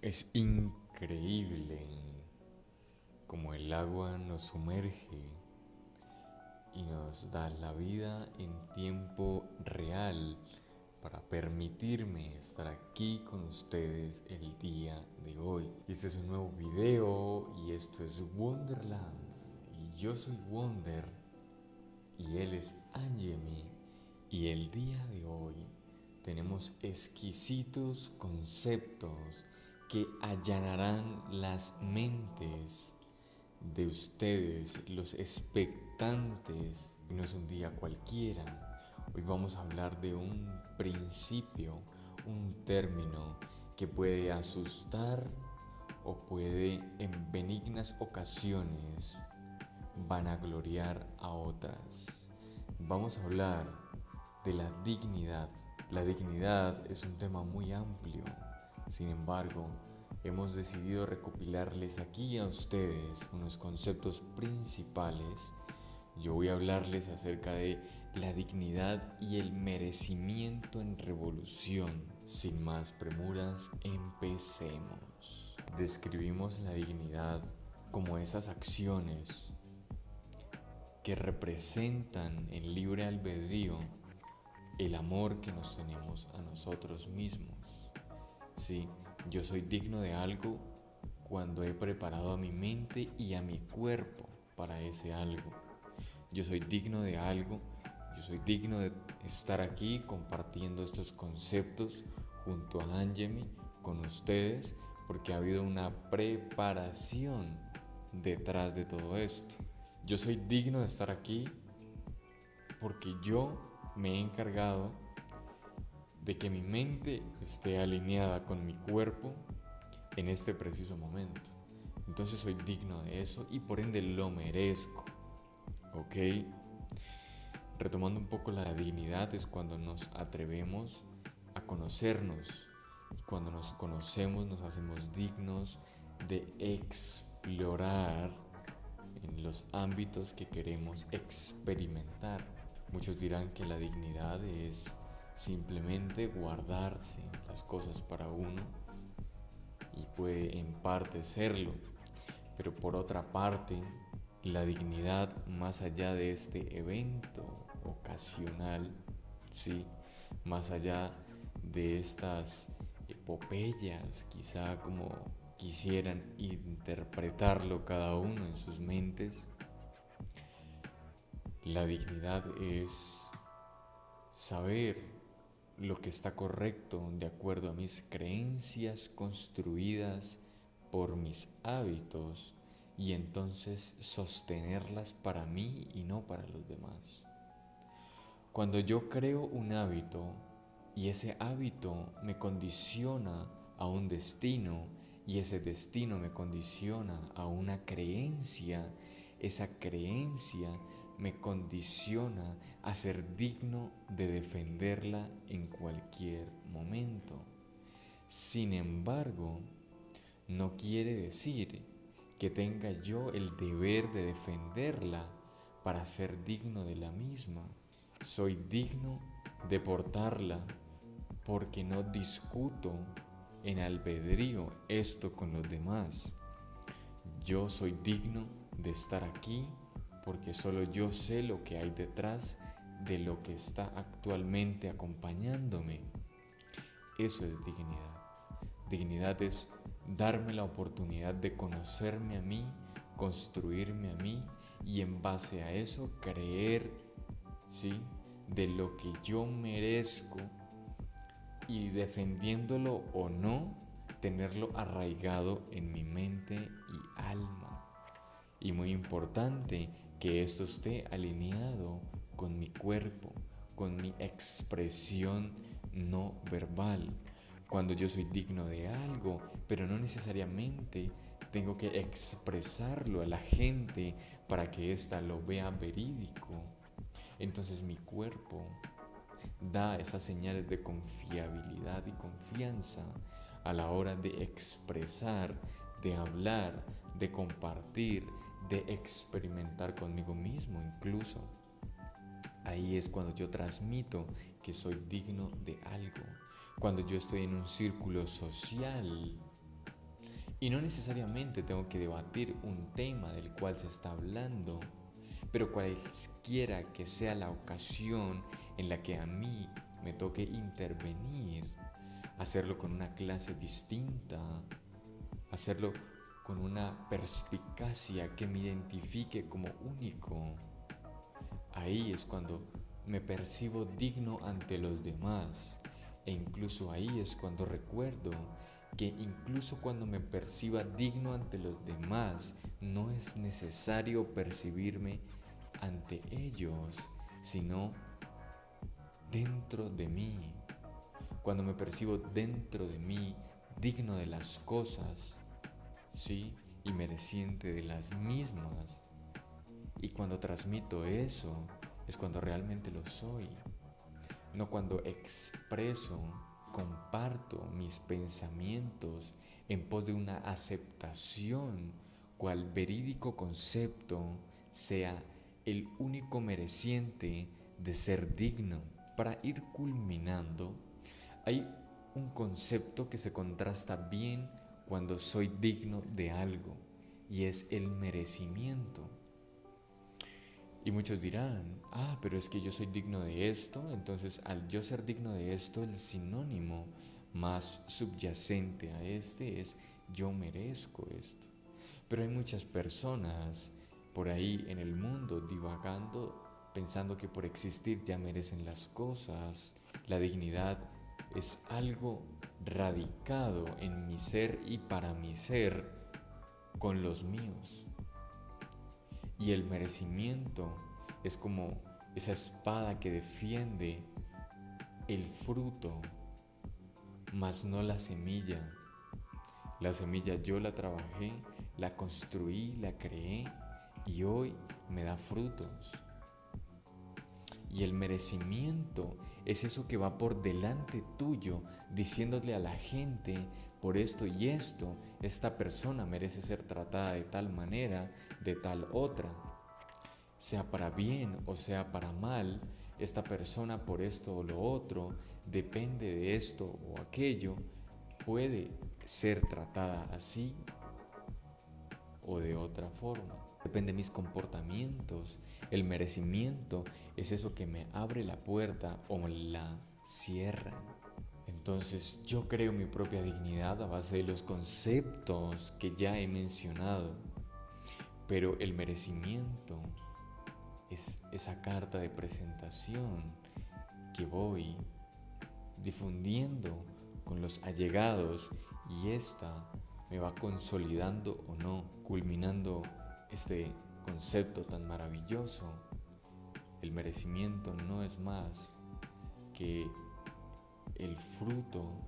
Es increíble como el agua nos sumerge y nos da la vida en tiempo real para permitirme estar aquí con ustedes el día de hoy. Este es un nuevo video y esto es Wonderland y yo soy Wonder y él es Angemi y el día de hoy tenemos exquisitos conceptos que allanarán las mentes de ustedes, los expectantes. No es un día cualquiera. Hoy vamos a hablar de un principio, un término que puede asustar o puede en benignas ocasiones vanagloriar a otras. Vamos a hablar de la dignidad. La dignidad es un tema muy amplio. Sin embargo, hemos decidido recopilarles aquí a ustedes unos conceptos principales. Yo voy a hablarles acerca de la dignidad y el merecimiento en revolución. Sin más premuras, empecemos. Describimos la dignidad como esas acciones que representan en libre albedrío el amor que nos tenemos a nosotros mismos. Sí, yo soy digno de algo cuando he preparado a mi mente y a mi cuerpo para ese algo. Yo soy digno de algo, yo soy digno de estar aquí compartiendo estos conceptos junto a Angemi, con ustedes, porque ha habido una preparación detrás de todo esto. Yo soy digno de estar aquí porque yo me he encargado de que mi mente esté alineada con mi cuerpo en este preciso momento. Entonces soy digno de eso y por ende lo merezco. ¿Ok? Retomando un poco la dignidad es cuando nos atrevemos a conocernos y cuando nos conocemos nos hacemos dignos de explorar en los ámbitos que queremos experimentar. Muchos dirán que la dignidad es simplemente guardarse las cosas para uno y puede en parte serlo, pero por otra parte, la dignidad más allá de este evento ocasional, sí, más allá de estas epopeyas, quizá como quisieran interpretarlo cada uno en sus mentes, la dignidad es saber lo que está correcto de acuerdo a mis creencias construidas por mis hábitos y entonces sostenerlas para mí y no para los demás. Cuando yo creo un hábito y ese hábito me condiciona a un destino y ese destino me condiciona a una creencia, esa creencia me condiciona a ser digno de defenderla en cualquier momento. Sin embargo, no quiere decir que tenga yo el deber de defenderla para ser digno de la misma. Soy digno de portarla porque no discuto en albedrío esto con los demás. Yo soy digno de estar aquí porque solo yo sé lo que hay detrás de lo que está actualmente acompañándome. Eso es dignidad. Dignidad es darme la oportunidad de conocerme a mí, construirme a mí y en base a eso creer, ¿sí?, de lo que yo merezco y defendiéndolo o no, tenerlo arraigado en mi mente y alma. Y muy importante que esto esté alineado con mi cuerpo, con mi expresión no verbal. Cuando yo soy digno de algo, pero no necesariamente tengo que expresarlo a la gente para que ésta lo vea verídico. Entonces mi cuerpo da esas señales de confiabilidad y confianza a la hora de expresar, de hablar, de compartir, de experimentar conmigo mismo incluso. Ahí es cuando yo transmito que soy digno de algo. Cuando yo estoy en un círculo social Y no necesariamente tengo que debatir un tema del cual se está hablando, pero cualquiera que sea la ocasión en la que a mí me toque intervenir, hacerlo con una clase distinta, hacerlo con una perspicacia que me identifique como único. Ahí es cuando me percibo digno ante los demás, e incluso ahí es cuando recuerdo que incluso cuando me perciba digno ante los demás, no es necesario percibirme ante ellos, sino dentro de mí. Cuando me percibo dentro de mí, digno de las cosas, ¿sí? Y mereciente de las mismas. Y cuando transmito eso, es cuando realmente lo soy. No cuando expreso, comparto mis pensamientos en pos de una aceptación, cual verídico concepto sea el único mereciente de ser digno. Para ir culminando, hay un concepto que se contrasta bien cuando soy digno de algo, y es el merecimiento. Y muchos dirán, pero es que yo soy digno de esto, entonces al yo ser digno de esto, el sinónimo más subyacente a este es yo merezco esto. Pero hay muchas personas por ahí en el mundo divagando, pensando que por existir ya merecen las cosas. La dignidad es algo radicado en mi ser y para mi ser con los míos. Y el merecimiento es como esa espada que defiende el fruto, mas no la semilla. La semilla yo la trabajé, la construí, la creé y hoy me da frutos. Y el merecimiento es eso que va por delante tuyo, diciéndole a la gente, por esto y esto, esta persona merece ser tratada de tal manera, de tal otra. Sea para bien o sea para mal, esta persona por esto o lo otro, depende de esto o aquello, puede ser tratada así o de otra forma. Depende de mis comportamientos. El merecimiento es eso que me abre la puerta o la cierra. Entonces yo creo mi propia dignidad a base de los conceptos que ya he mencionado. Pero el merecimiento es esa carta de presentación que voy difundiendo con los allegados y esta me va consolidando o no, culminando este concepto tan maravilloso. El merecimiento no es más que el fruto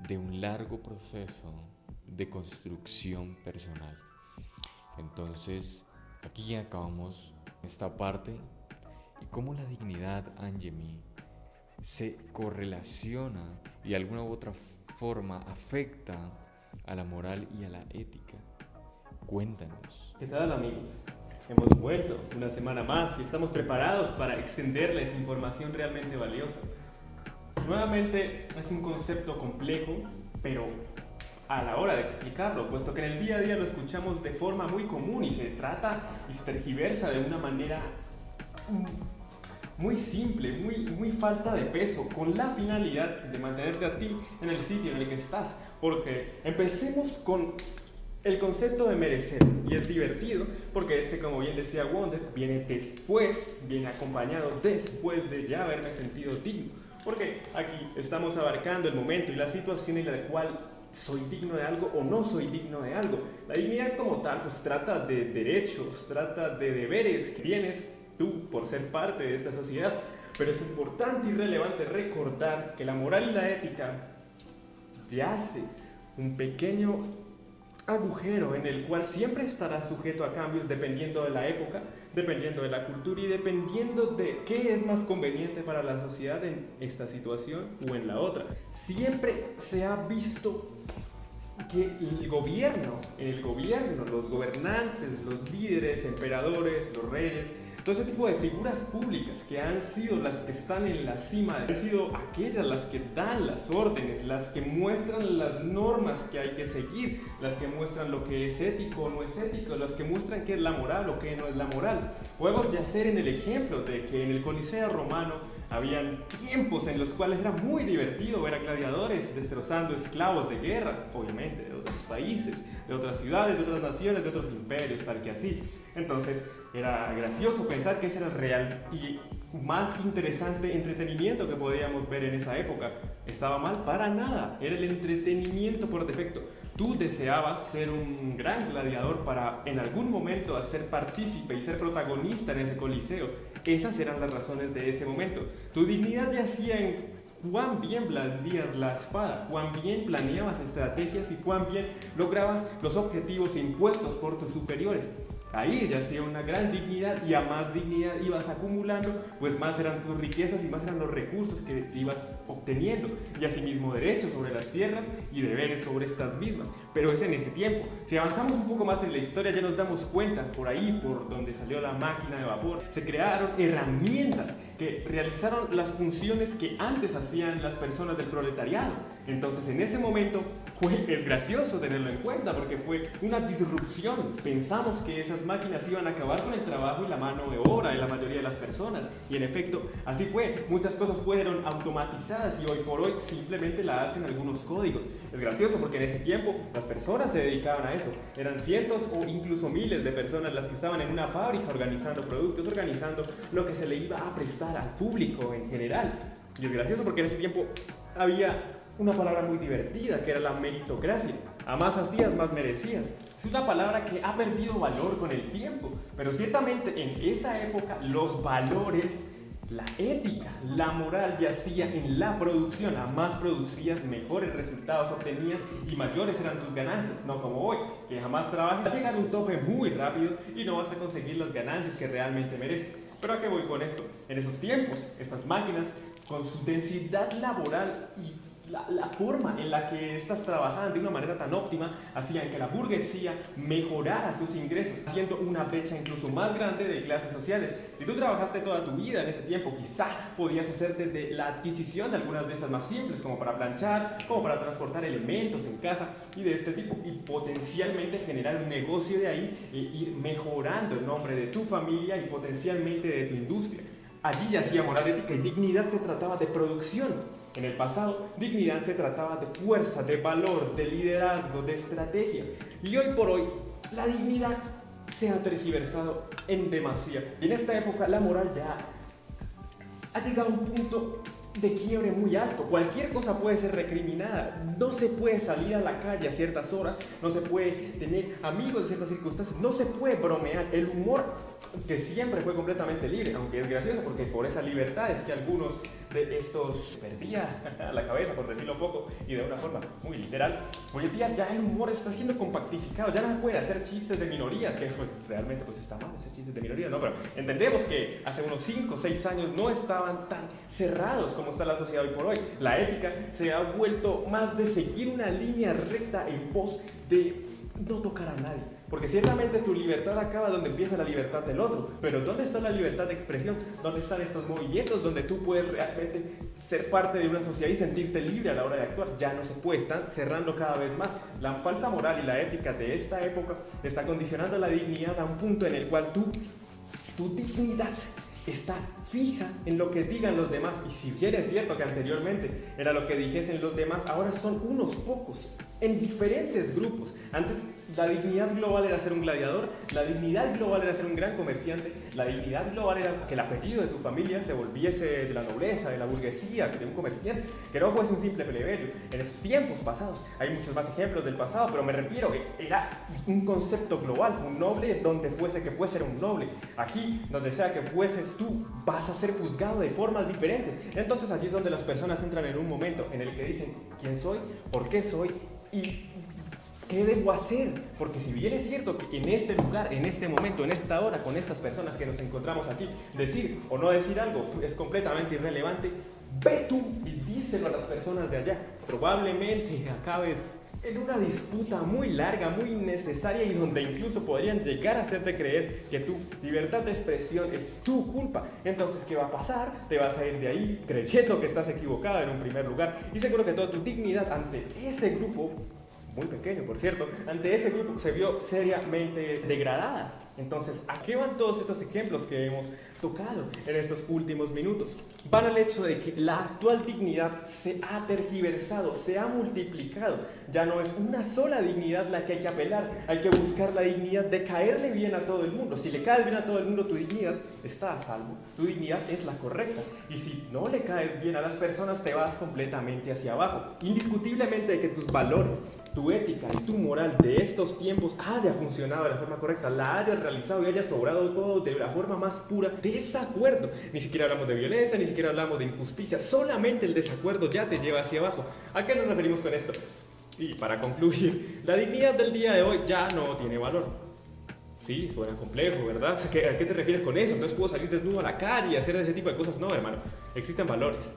de un largo proceso de construcción personal. Entonces, aquí acabamos esta parte y cómo la dignidad, Angemi, se correlaciona y de alguna u otra forma afecta a la moral y a la ética. Cuéntanos. ¿Qué tal, amigos? Hemos vuelto una semana más y estamos preparados para extenderles información realmente valiosa. Nuevamente es un concepto complejo, pero a la hora de explicarlo, puesto que en el día a día lo escuchamos de forma muy común y se trata y se tergiversa de una manera muy simple, muy falta de peso, con la finalidad de mantenerte a ti en el sitio en el que estás. Porque empecemos con el concepto de merecer, y es divertido porque como bien decía Wonder, viene acompañado después de ya haberme sentido digno. Porque aquí estamos abarcando el momento y la situación en la cual soy digno de algo o no soy digno de algo. La dignidad como tal pues trata de derechos, trata de deberes que tienes tú por ser parte de esta sociedad. Pero es importante y relevante recordar que la moral y la ética yace un pequeño agujero en el cual siempre estará sujeto a cambios dependiendo de la época, dependiendo de la cultura y dependiendo de qué es más conveniente para la sociedad en esta situación o en la otra. Siempre se ha visto que el gobierno, los gobernantes, los líderes, emperadores, los reyes, Todo ese tipo de figuras públicas que han sido las que están en la cima, han sido aquellas las que dan las órdenes, las que muestran las normas que hay que seguir, las que muestran lo que es ético o no es ético, las que muestran qué es la moral o qué no es la moral. Podemos ya ser en el ejemplo de que en el Coliseo romano habían tiempos en los cuales era muy divertido ver a gladiadores destrozando esclavos de guerra, obviamente de otros países, de otras ciudades, de otras naciones, de otros imperios, tal que así. Entonces era gracioso pensar que ese era el real y más interesante entretenimiento que podíamos ver en esa época. ¿Estaba mal? Para nada, era el entretenimiento por defecto. Tú deseabas ser un gran gladiador para en algún momento hacer partícipe y ser protagonista en ese coliseo. Esas eran las razones de ese momento. Tu dignidad yacía en cuán bien blandías la espada, cuán bien planeabas estrategias y cuán bien lograbas los objetivos impuestos por tus superiores. Ahí ya hacía una gran dignidad y a más dignidad ibas acumulando, pues más eran tus riquezas y más eran los recursos que ibas obteniendo y asimismo derechos sobre las tierras y deberes sobre estas mismas. Pero es en ese tiempo. Si avanzamos un poco más en la historia ya nos damos cuenta, por ahí, por donde salió la máquina de vapor, se crearon herramientas que realizaron las funciones que antes hacían las personas del proletariado. Entonces en ese momento es gracioso tenerlo en cuenta porque fue una disrupción. Pensamos que esas máquinas iban a acabar con el trabajo y la mano de obra de la mayoría de las personas y en efecto así fue. Muchas cosas fueron automatizadas y hoy por hoy simplemente la hacen algunos códigos. Es gracioso porque en ese tiempo las personas se dedicaban a eso. Eran cientos o incluso miles de personas las que estaban en una fábrica organizando productos, organizando lo que se le iba a prestar al público en general. Y es gracioso porque en ese tiempo había una palabra muy divertida que era la meritocracia. A más hacías, más merecías. Es una palabra que ha perdido valor con el tiempo, pero ciertamente en esa época los valores, la ética, la moral yacía en la producción. A más producías, mejores resultados obtenías y mayores eran tus ganancias. No como hoy, que jamás trabajas, vas a llegar a un tope muy rápido y no vas a conseguir las ganancias que realmente mereces. Pero ¿a qué voy con esto? En esos tiempos, estas máquinas, con su densidad laboral y la forma en la que estas trabajaban de una manera tan óptima hacían que la burguesía mejorara sus ingresos, haciendo una brecha incluso más grande de clases sociales. Si tú trabajaste toda tu vida en ese tiempo, quizá podías hacerte de la adquisición de algunas de esas más simples, como para planchar, como para transportar elementos en casa y de este tipo, y potencialmente generar un negocio de ahí e ir mejorando el nombre de tu familia y potencialmente de tu industria. Allí yacía moral, ética y dignidad. Se trataba de producción. En el pasado, dignidad se trataba de fuerza, de valor, de liderazgo, de estrategias. Y hoy por hoy, la dignidad se ha tergiversado en demasía. Y en esta época, la moral ya ha llegado a un punto de quiebre muy alto. Cualquier cosa puede ser recriminada. No se puede salir a la calle a ciertas horas, no se puede tener amigos en ciertas circunstancias, no se puede bromear. El humor, que siempre fue completamente libre, aunque es gracioso porque por esa libertad es que algunos de estos perdía la cabeza, por decirlo poco, y de una forma muy literal. Hoy en día ya el humor está siendo compactificado, ya no se pueden hacer chistes de minorías, que pues, realmente pues está mal hacer chistes de minorías, ¿no? Pero entendemos que hace unos 5 o 6 años no estaban tan cerrados como está la sociedad hoy por hoy. La ética se ha vuelto más de seguir una línea recta en pos de no tocar a nadie, porque ciertamente tu libertad acaba donde empieza la libertad del otro, pero ¿dónde está la libertad de expresión? ¿Dónde están estos movimientos donde tú puedes realmente ser parte de una sociedad y sentirte libre a la hora de actuar? Ya no se puede, están cerrando cada vez más. La falsa moral y la ética de esta época está condicionando la dignidad a un punto en el cual tu dignidad está fija en lo que digan los demás. Y si bien es cierto que anteriormente era lo que dijesen los demás, ahora son unos pocos en diferentes grupos. Antes la dignidad global era ser un gladiador, la dignidad global era ser un gran comerciante, la dignidad global era que el apellido de tu familia se volviese de la nobleza, de la burguesía, de un comerciante, que no fuese un simple plebeyo. En esos tiempos pasados hay muchos más ejemplos del pasado, pero me refiero, era un concepto global. Un noble donde fuese que fuese era un noble. Aquí, donde sea que fueses tú, vas a ser juzgado de formas diferentes. Entonces allí es donde las personas entran en un momento en el que dicen ¿quién soy? ¿Por qué soy? ¿Y qué debo hacer? Porque si bien es cierto que en este lugar, en este momento, en esta hora, con estas personas que nos encontramos aquí, decir o no decir algo es completamente irrelevante, ve tú y díselo a las personas de allá. Probablemente acabes en una disputa muy larga, muy innecesaria y donde incluso podrían llegar a hacerte creer que tu libertad de expresión es tu culpa. Entonces, ¿qué va a pasar? Te vas a ir de ahí creyendo que estás equivocado en un primer lugar y seguro que toda tu dignidad ante ese grupo, muy pequeño por cierto, ante ese grupo se vio seriamente degradada. Entonces, ¿a qué van todos estos ejemplos que hemos tocado en estos últimos minutos? Van al hecho de que la actual dignidad se ha tergiversado, se ha multiplicado. Ya no es una sola dignidad la que hay que apelar, hay que buscar la dignidad de caerle bien a todo el mundo. Si le caes bien a todo el mundo, tu dignidad está a salvo, tu dignidad es la correcta. Y si no le caes bien a las personas, te vas completamente hacia abajo. Indiscutiblemente que tus valores, tu ética y tu moral de estos tiempos haya funcionado de la forma correcta, la hayas realizado y haya sobrado todo de la forma más pura, desacuerdo. Ni siquiera hablamos de violencia, ni siquiera hablamos de injusticia, solamente el desacuerdo ya te lleva hacia abajo. ¿A qué nos referimos con esto? Y para concluir, la dignidad del día de hoy ya no tiene valor. Sí, suena complejo, ¿verdad? ¿A qué te refieres con eso? Entonces puedo salir desnudo a la calle y hacer ese tipo de cosas. No, hermano, existen valores.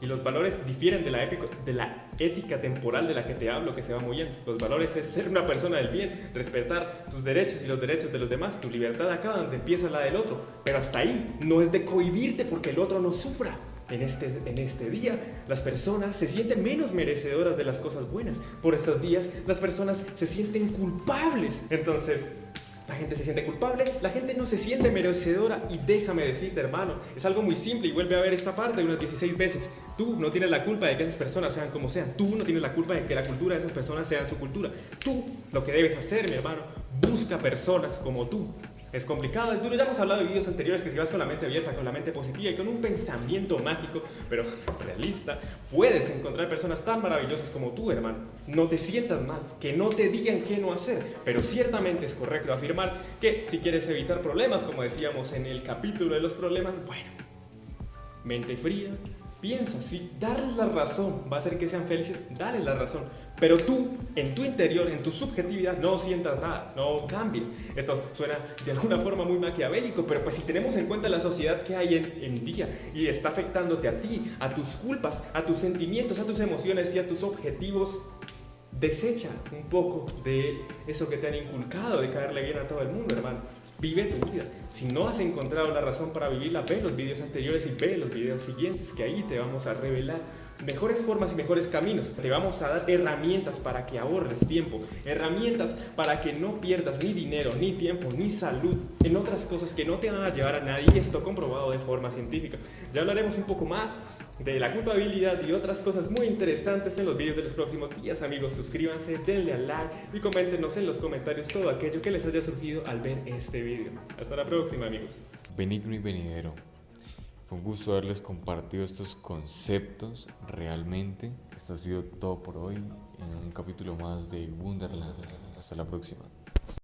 Y los valores difieren de la ética temporal de la que te hablo, que se va moviendo. Los valores es ser una persona del bien, respetar tus derechos y los derechos de los demás. Tu libertad acaba donde empieza la del otro. Pero hasta ahí no es de cohibirte porque el otro no sufra. En este día, las personas se sienten menos merecedoras de las cosas buenas. Por estos días, las personas se sienten culpables. Entonces, la gente se siente culpable, la gente no se siente merecedora y déjame decirte, hermano, es algo muy simple y vuelve a ver esta parte unas 16 veces. Tú no tienes la culpa de que esas personas sean como sean, tú no tienes la culpa de que la cultura de esas personas sea su cultura. Tú lo que debes hacer, mi hermano, busca personas como tú. Es complicado, es duro, ya hemos hablado de videos anteriores que si vas con la mente abierta, con la mente positiva y con un pensamiento mágico, pero realista, puedes encontrar personas tan maravillosas como tú, hermano. No te sientas mal, que no te digan qué no hacer, pero ciertamente es correcto afirmar que si quieres evitar problemas, como decíamos en el capítulo de los problemas, bueno, mente fría, piensa, si darles la razón va a hacer que sean felices, dale la razón. Pero tú, en tu interior, en tu subjetividad, no sientas nada, no cambies. Esto suena de alguna forma muy maquiavélico, pero pues si tenemos en cuenta la sociedad que hay en día y está afectándote a ti, a tus culpas, a tus sentimientos, a tus emociones y a tus objetivos, desecha un poco de eso que te han inculcado, de caerle bien a todo el mundo, hermano. Vive tu vida. Si no has encontrado la razón para vivirla, ve los videos anteriores y ve los videos siguientes, que ahí te vamos a revelar mejores formas y mejores caminos. Te vamos a dar herramientas para que ahorres tiempo, herramientas para que no pierdas ni dinero, ni tiempo, ni salud en otras cosas que no te van a llevar a nadie. Esto comprobado de forma científica. Ya hablaremos un poco más de la culpabilidad y otras cosas muy interesantes en los vídeos de los próximos días. Amigos, suscríbanse, denle al like y coméntenos en los comentarios todo aquello que les haya surgido al ver este video. Hasta la próxima, amigos. Benigno y venidero. Fue un gusto haberles compartido estos conceptos realmente. Esto ha sido todo por hoy en un capítulo más de Wonderland. Hasta la próxima.